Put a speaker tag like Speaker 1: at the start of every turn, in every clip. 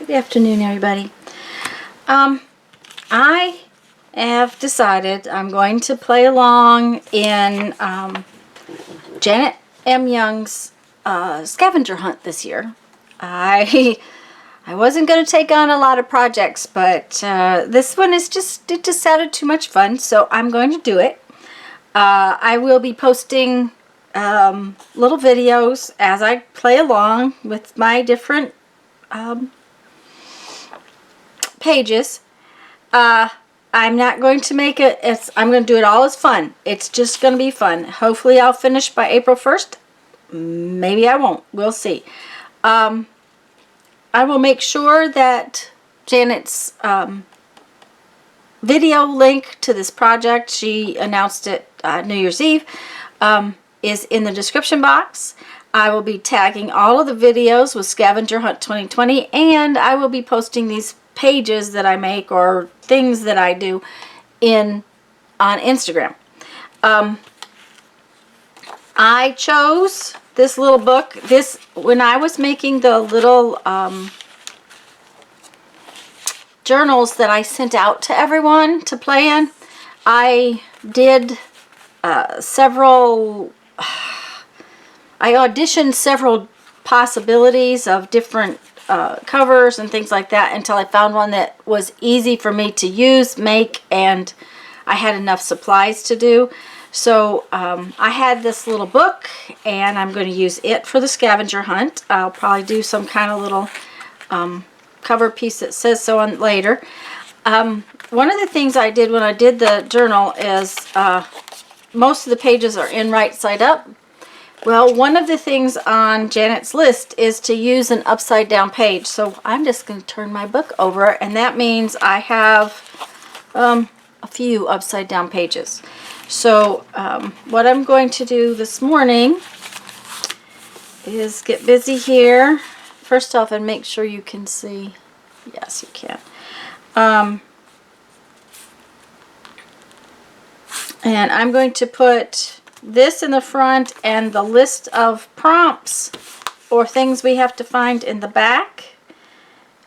Speaker 1: Good afternoon, everybody. I have decided I'm going to play along in Janet M. Young's scavenger hunt this year. I wasn't going to take on a lot of projects, but this one is it just sounded too much fun, so I'm going to do it. I will be posting little videos as I play along with my different pages. I'm not going to make it, I'm going to do it all as fun. It's just going to be fun. Hopefully I'll finish by April 1st. Maybe I won't. We'll see. I will make sure that Janet's video link to this project, she announced it New Year's Eve, is in the description box. I will be tagging all of the videos with Scavenger Hunt 2020, and I will be posting these pages that I make or things that I do on Instagram. I chose this little book. When I was making the little journals that I sent out to everyone to play in, I did I auditioned several possibilities of different covers and things like that until I found one that was easy for me to use, make, and I had enough supplies to do. So I had this little book, and I'm going to use it for the scavenger hunt. I'll probably do some kind of little cover piece that says so on later. One of the things I did when I did the journal is most of the pages are in right side up. Well, one of the things on Janet's list is to use an upside down page. So I'm just going to turn my book over, and that means I have a few upside down pages. So what I'm going to do this morning is get busy here. First off, and make sure you can see. Yes, you can. And I'm going to put this in the front and the list of prompts or things we have to find in the back.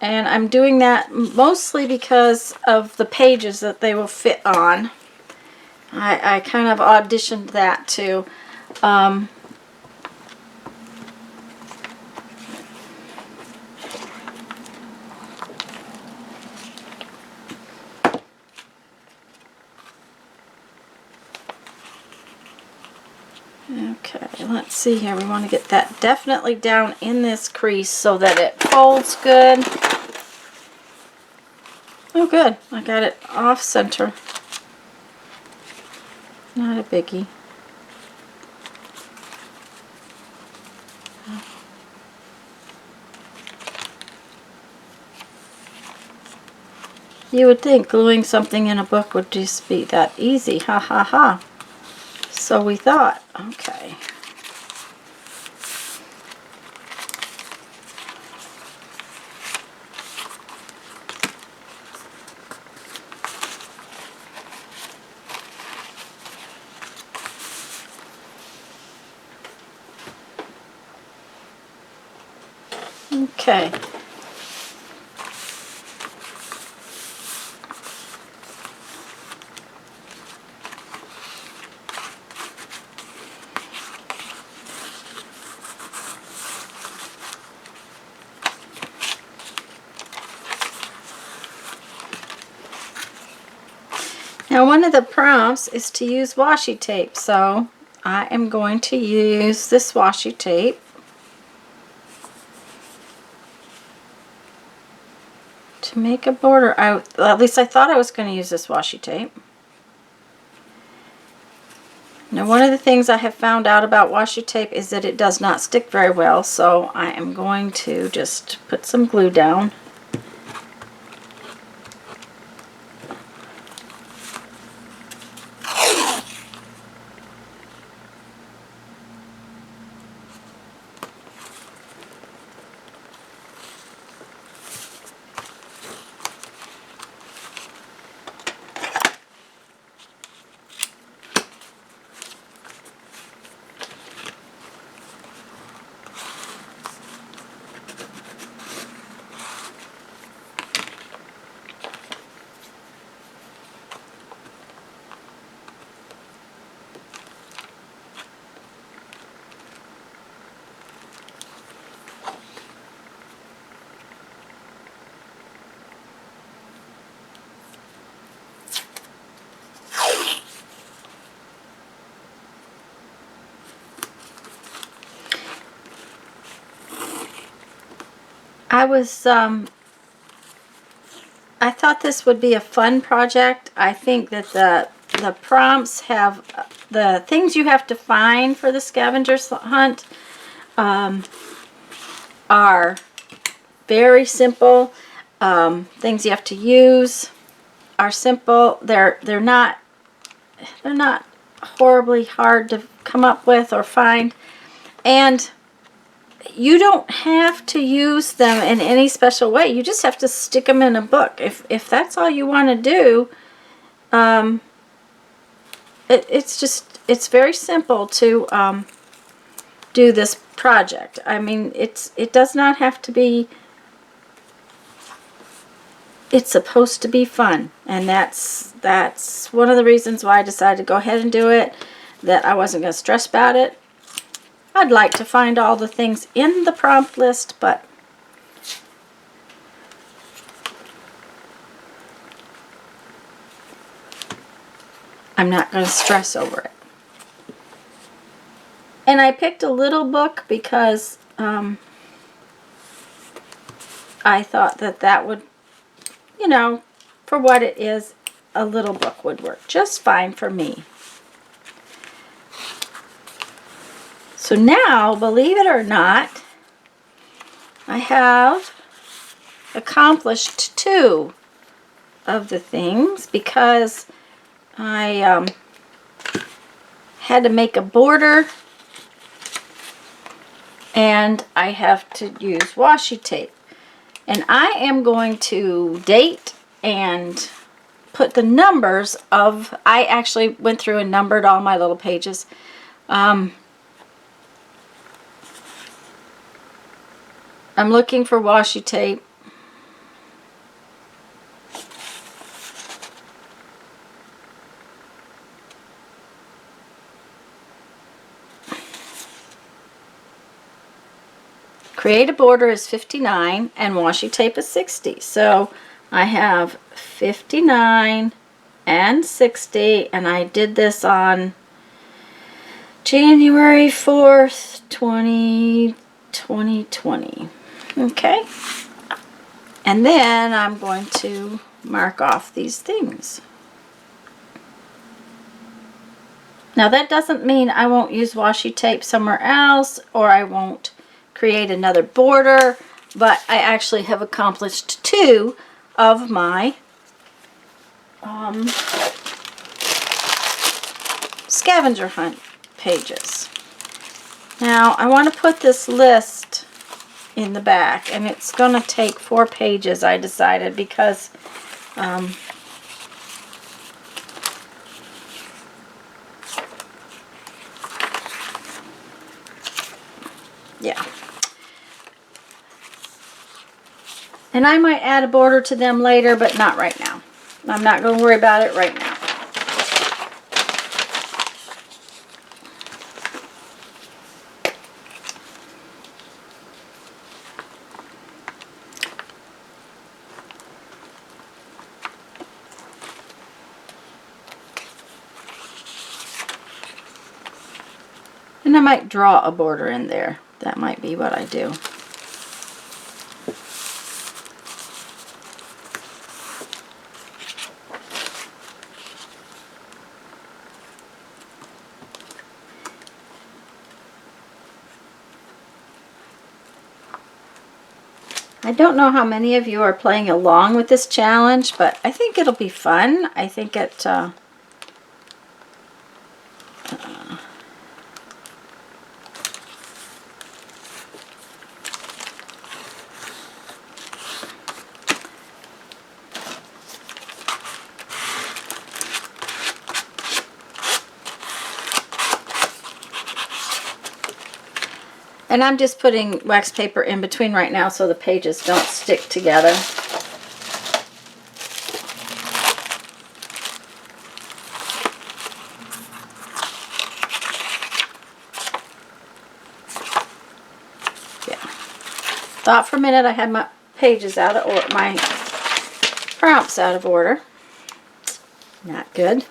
Speaker 1: And I'm doing that mostly because of the pages that they will fit on. I kind of auditioned that too. Okay, let's see here. We want to get that definitely down in this crease so that it folds good. Oh, good. I got it off center. Not a biggie. You would think gluing something in a book would just be that easy. Ha ha ha. So we thought. Okay. Okay. Now, one of the prompts is to use washi tape, so I am going to use this washi tape to make a border. At least I thought I was going to use this washi tape. Now, one of the things I have found out about washi tape is that it does not stick very well, so I am going to just put some glue down. I thought this would be a fun project. I think that the prompts have the things you have to find for the scavenger hunt are very simple. Things you have to use are simple. They're not horribly hard to come up with or find, and you don't have to use them in any special way. You just have to stick them in a book. If that's all you want to do, it's very simple to do this project. I mean, it does not have to be. It's supposed to be fun, and that's one of the reasons why I decided to go ahead and do it. That I wasn't going to stress about it. I'd like to find all the things in the prompt list, but I'm not going to stress over it. And I picked a little book because I thought that would, you know, for what it is, a little book would work just fine for me. So now, believe it or not, I have accomplished 2 of the things because I had to make a border and I have to use washi tape. And I am going to date and put the numbers of, I actually went through and numbered all my little pages. I'm looking for washi tape. Create a border is 59 and washi tape is 60. So I have 59 and 60, and I did this on January 4th, 2020. Okay. And then I'm going to mark off these things. Now that doesn't mean I won't use washi tape somewhere else or I won't create another border, but I actually have accomplished 2 of my scavenger hunt pages. Now I want to put this list in the back, and it's going to take 4 pages, I decided, because yeah. And I might add a border to them later, but not right now. I'm not going to worry about it right now. And I might draw a border in there. That might be what I do. I don't know how many of you are playing along with this challenge, but I think it'll be fun. I think it and I'm just putting wax paper in between right now so the pages don't stick together. Yeah. Thought for a minute I had my pages out of order, my prompts out of order. Not good.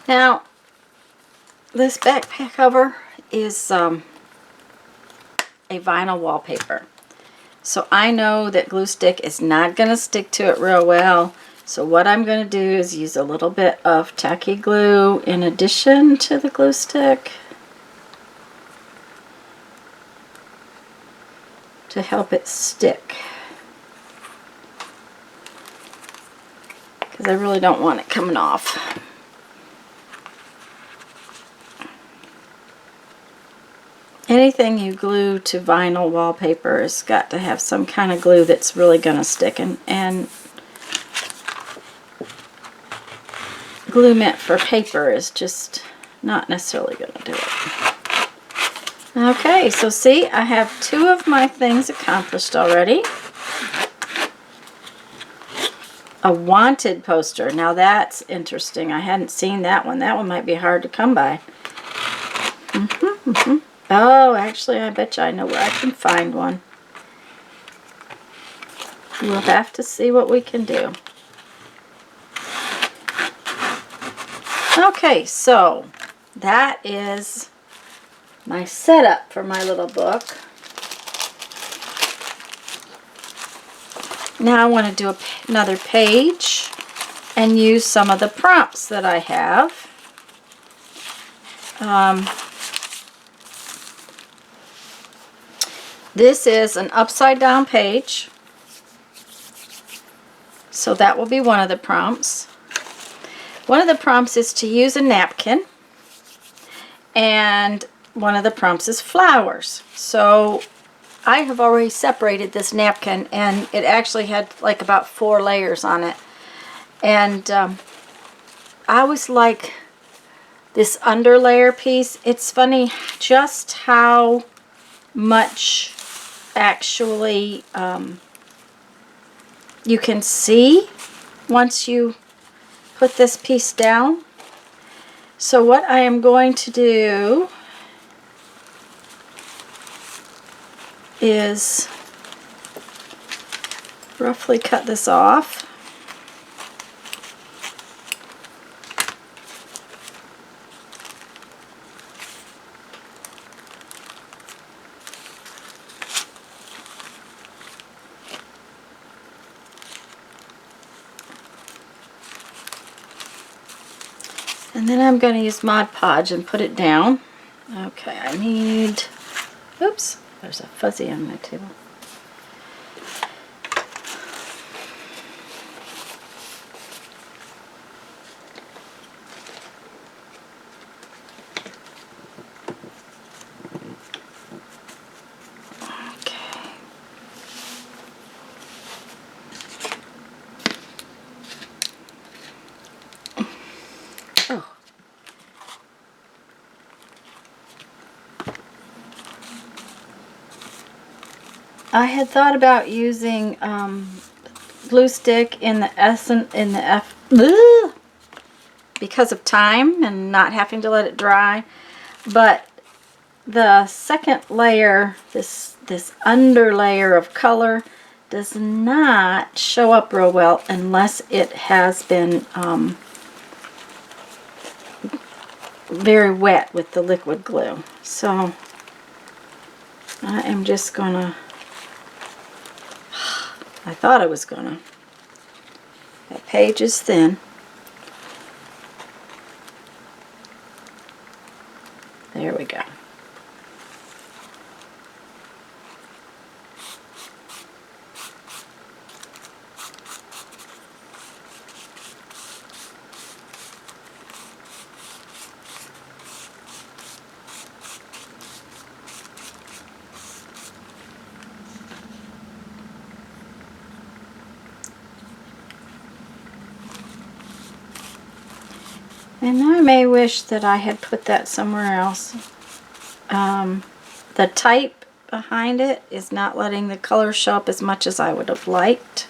Speaker 1: Now, this back cover is a vinyl wallpaper. So I know that glue stick is not going to stick to it real well. So what I'm going to do is use a little bit of tacky glue in addition to the glue stick to help it stick. Because I really don't want it coming off. Anything you glue to vinyl wallpaper has got to have some kind of glue that's really going to stick, and glue meant for paper is just not necessarily going to do it. Okay, so see, I have 2 of my things accomplished already. A wanted poster. Now that's interesting. I hadn't seen that one. That one might be hard to come by. Oh, actually, I bet you I know where I can find one. We'll have to see what we can do. Okay, so that is my setup for my little book. Now I want to do another page and use some of the prompts that I have. This is an upside down page, so that will be one of the prompts. One of the prompts is to use a napkin, and one of the prompts is flowers. So I have already separated this napkin, and it actually had like about 4 layers on it. And I always like this underlayer piece. It's funny just how much actually you can see once you put this piece down. So what I am going to do is roughly cut this off. And then I'm going to use Mod Podge and put it down. Okay, I need, oops, there's a fuzzy on my table. I had thought about using glue stick in the because of time and not having to let it dry, but the second layer, this under layer of color, does not show up real well unless it has been very wet with the liquid glue. So I am just gonna, I thought I was gonna, that page is thin. There we go. And I may wish that I had put that somewhere else. The type behind it is not letting the color show up as much as I would have liked.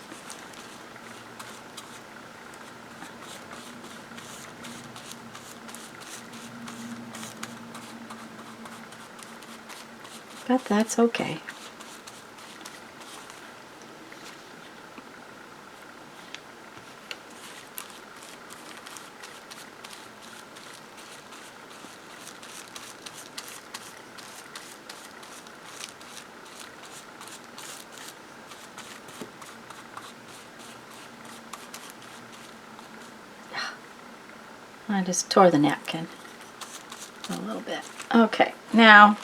Speaker 1: But that's okay. I just tore the napkin a little bit. Okay, now,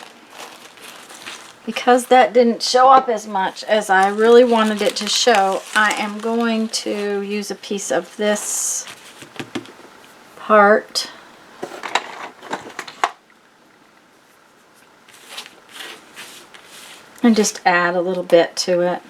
Speaker 1: because that didn't show up as much as I really wanted it to show, I am going to use a piece of this part. And just add a little bit to it.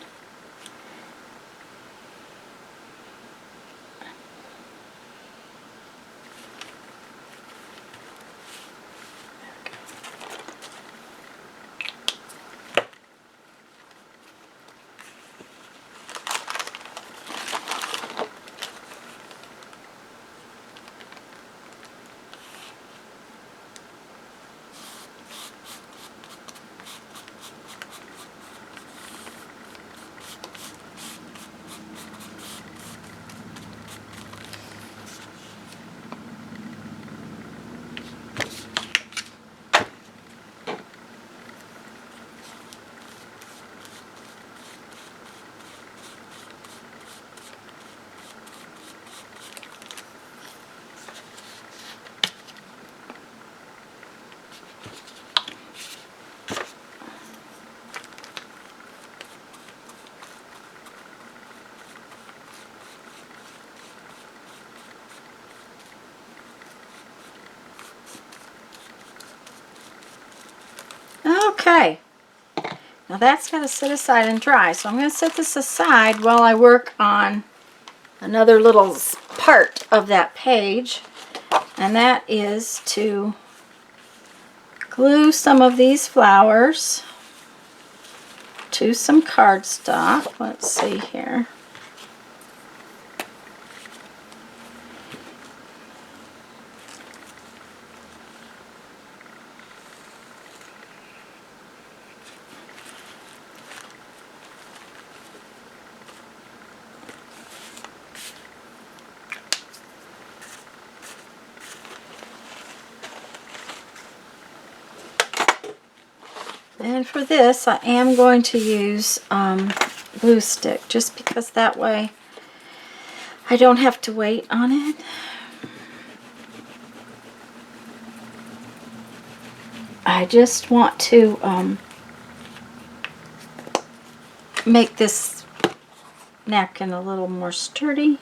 Speaker 1: Okay, now that's got to sit aside and dry. So I'm going to set this aside while I work on another little part of that page, and that is to glue some of these flowers to some cardstock. Let's see here. And for this, I am going to use glue stick, just because that way I don't have to wait on it. I just want to make this napkin a little more sturdy.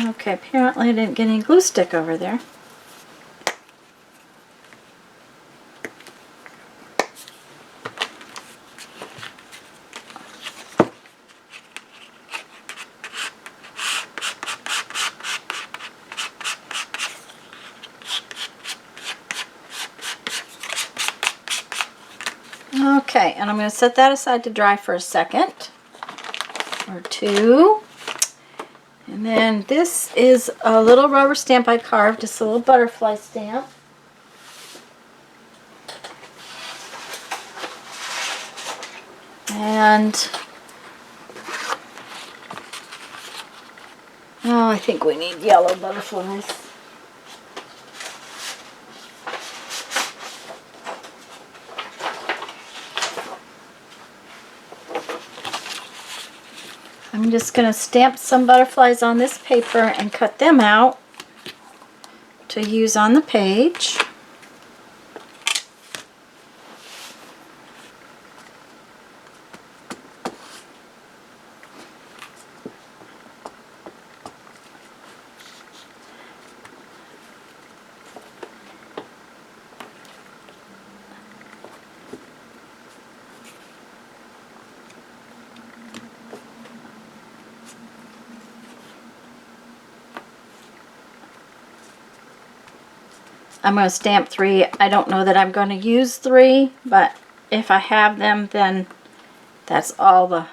Speaker 1: Okay, apparently I didn't get any glue stick over there. Okay, and I'm going to set that aside to dry for a second or two. And then this is a little rubber stamp I carved, just a little butterfly stamp. And oh, I think we need yellow butterflies. I'm just going to stamp some butterflies on this paper and cut them out to use on the page. I'm going to stamp 3. I don't know that I'm going to use 3, but if I have them, then that's all the...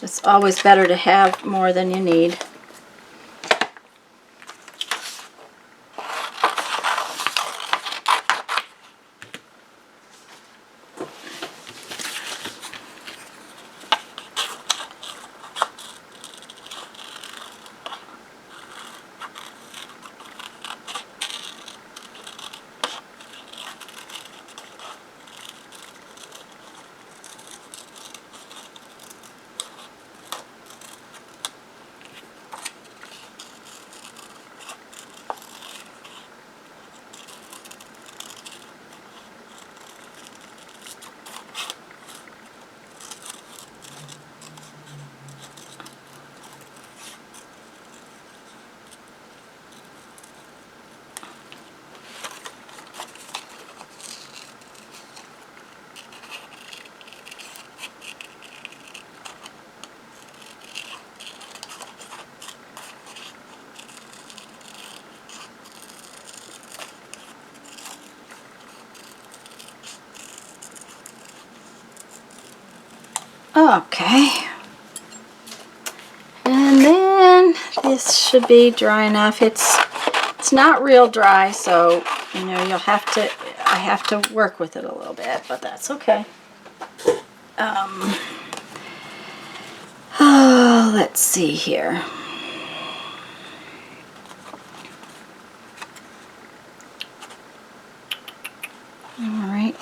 Speaker 1: It's always better to have more than you need. Okay. And then this should be dry enough. It's not real dry, so you know I have to work with it a little bit, but that's okay. Oh, let's see here. All right.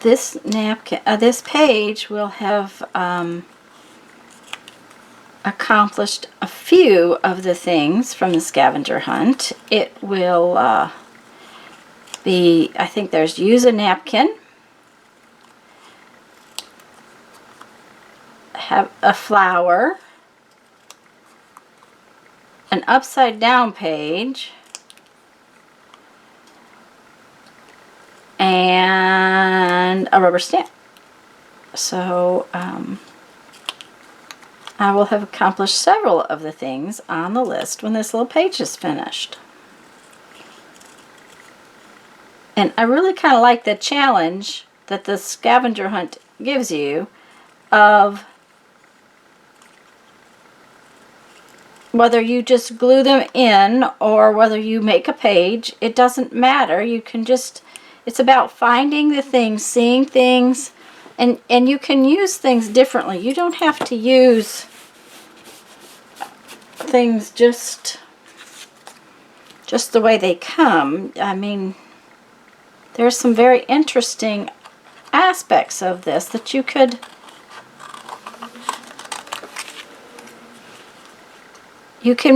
Speaker 1: This napkin, this page will have accomplished a few of the things from the scavenger hunt. It will be, I think there's use a napkin, have a flower, an upside down page, and a rubber stamp. So I will have accomplished several of the things on the list when this little page is finished. And I really kind of like the challenge that the scavenger hunt gives you of whether you just glue them in or whether you make a page. It doesn't matter. You can just, it's about finding the things, seeing things, and you can use things differently. You don't have to use things just the way they come. I mean, there's some very interesting aspects of this that you can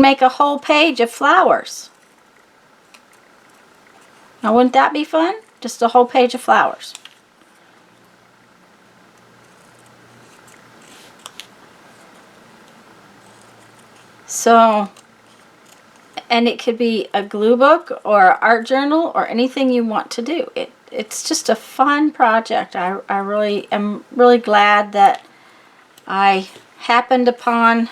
Speaker 1: make a whole page of flowers. Now, wouldn't that be fun? Just a whole page of flowers. So, and it could be a glue book or an art journal or anything you want to do. It's just a fun project. I really am really glad that I happened upon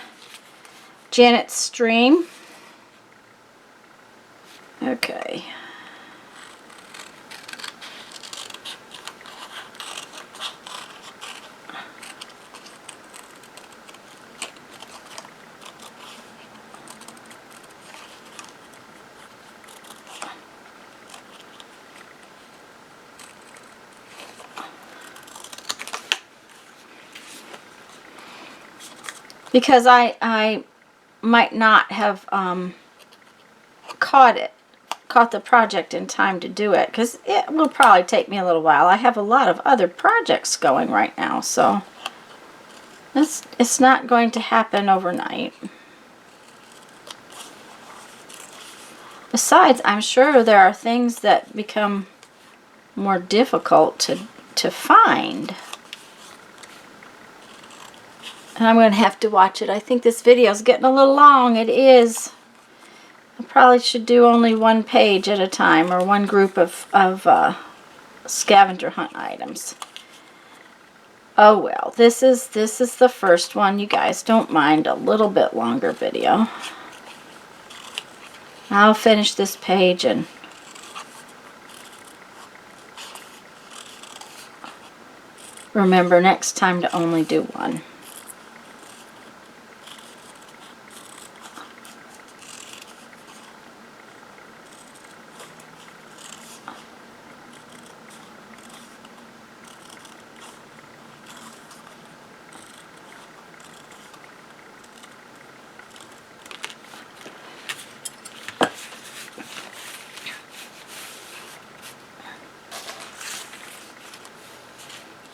Speaker 1: Janet's stream. Okay. Because I might not have caught the project in time to do it, because it will probably take me a little while. I have a lot of other projects going right now, so it's not going to happen overnight. Besides, I'm sure there are things that become more difficult to find. And I'm going to have to watch it. I think this video is getting a little long. It is. I probably should do only one page at a time, or one group of scavenger hunt items. Oh well, this is the first one. You guys don't mind a little bit longer video. I'll finish this page and remember next time to only do one.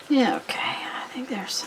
Speaker 1: Yeah, okay, I think there's...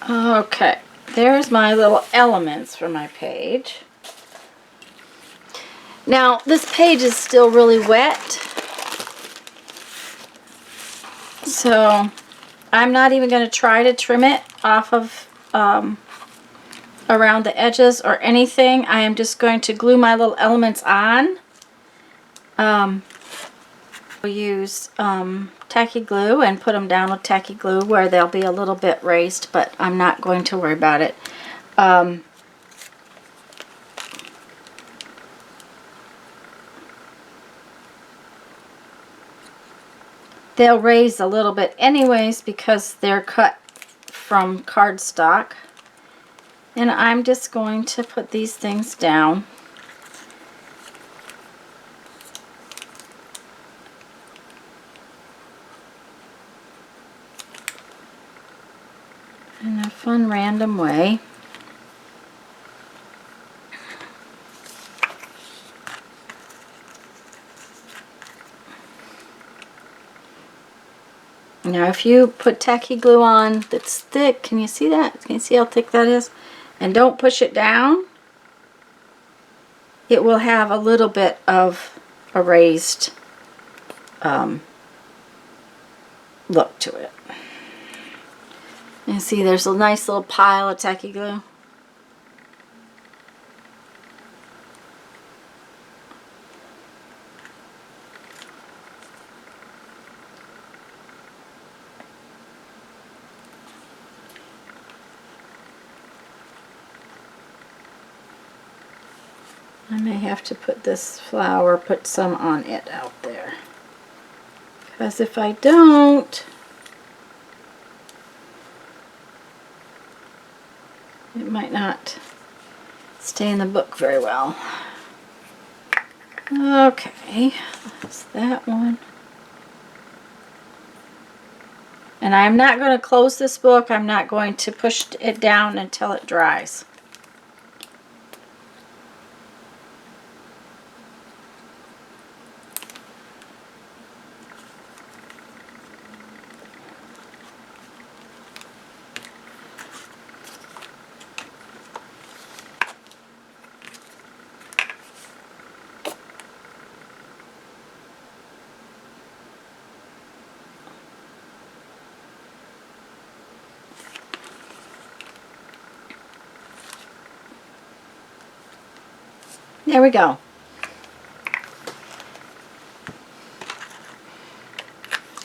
Speaker 1: Okay, there's my little elements for my page. Now, this page is still really wet, so I'm not even going to try to trim it off of around the edges or anything. I am just going to glue my little elements on. We'll use tacky glue and put them down with tacky glue where they'll be a little bit raised, but I'm not going to worry about it. They'll raise a little bit anyways because they're cut from cardstock. And I'm just going to put these things down. In a fun random way. Now if you put tacky glue on that's thick, can you see that? Can you see how thick that is? And don't push it down. It will have a little bit of a raised look to it. And see there's a nice little pile of tacky glue. I may have to put this flower, put some on it out there. Because if I don't, it might not stay in the book very well. Okay, that's that one. And I'm not going to close this book. I'm not going to push it down until it dries. There we go.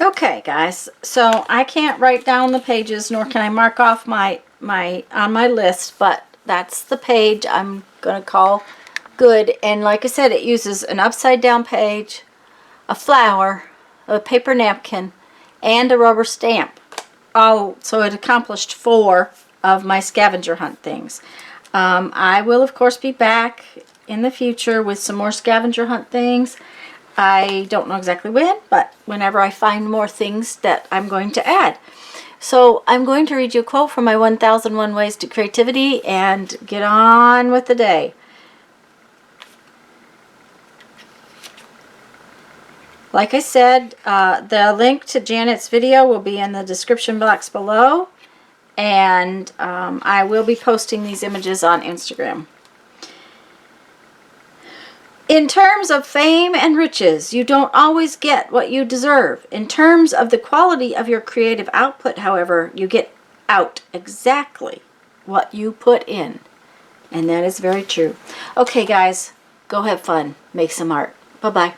Speaker 1: Okay, guys, so I can't write down the pages, nor can I mark off my on my list, but that's the page I'm going to call good. And like I said, it uses an upside down page, a flower, a paper napkin, and a rubber stamp. Oh, so it accomplished 4 of my scavenger hunt things. I will, of course, be back in the future with some more scavenger hunt things. I don't know exactly when, but whenever I find more things that I'm going to add. So I'm going to read you a quote from my 1001 Ways to Creativity and get on with the day. Like I said, the link to Janet's video will be in the description box below, and I will be posting these images on Instagram. In terms of fame and riches, you don't always get what you deserve. In terms of the quality of your creative output, however, you get out exactly what you put in. And that is very true. Okay, guys, go have fun. Make some art. Bye-bye.